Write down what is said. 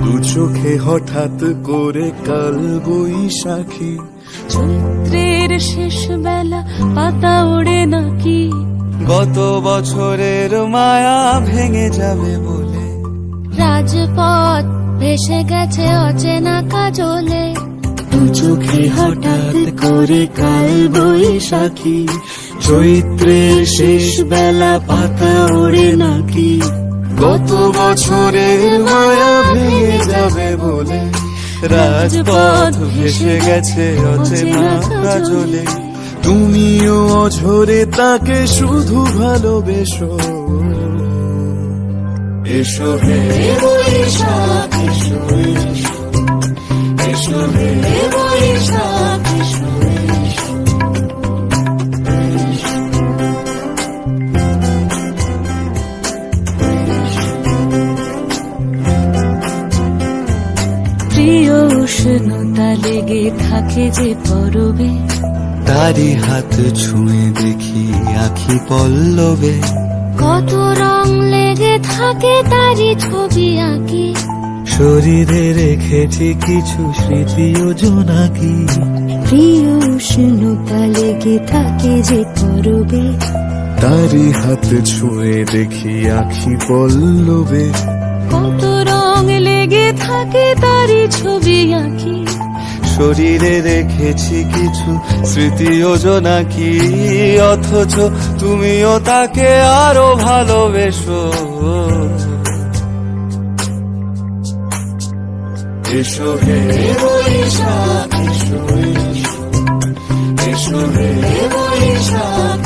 দু চোখে হঠাৎ করে কাল বৈশাখী, চৈত্রের শেষ বেলা পাতা ওড়ে নাকি, গত বছরের মায়া ভেঙে যাবে বলে, রাজপথ ভেসে গেছে অচেনা কাজলে, দু চোখে হঠাৎ করে কাল বৈশাখী, চৈত্রের শেষ বেলা পাতা ওড়ে নাকি, গত বছরের মায়া ভেঙে যাবে বলে, রাজপথ ভেসে গেছে অচেনা কাজলে, তুমিও অঝরে তাকে শুধু ভালোবেসো। এসো হে বৈশাখ এসো, এসো হে বৈশাখ এসো। প্রিয় উষ্ণতা লেগে থাকে যে পরবে, তারি হাত ছুঁয়ে দেখি আখি পল্লবে, কত রং লেগে থাকে তারই ছবি আঁকি, শরীরে রেখেছি কিছু স্মৃতি ও জোনাকি, প্রিয় উষ্ণতা লেগে থাকে যে পরবে, তারি হাত ছুঁয়ে দেখি আখি পল্লবে, কত রং লেগে থাকে তারই ছবি আঁকি, শরীরে রেখেছি কিছু স্মৃতি ও জোনাকি, অথচ তুমিও তাকে আরো ভালোবেসো। এসো হে বৈশাখ এসো, এসো হে বৈশাখ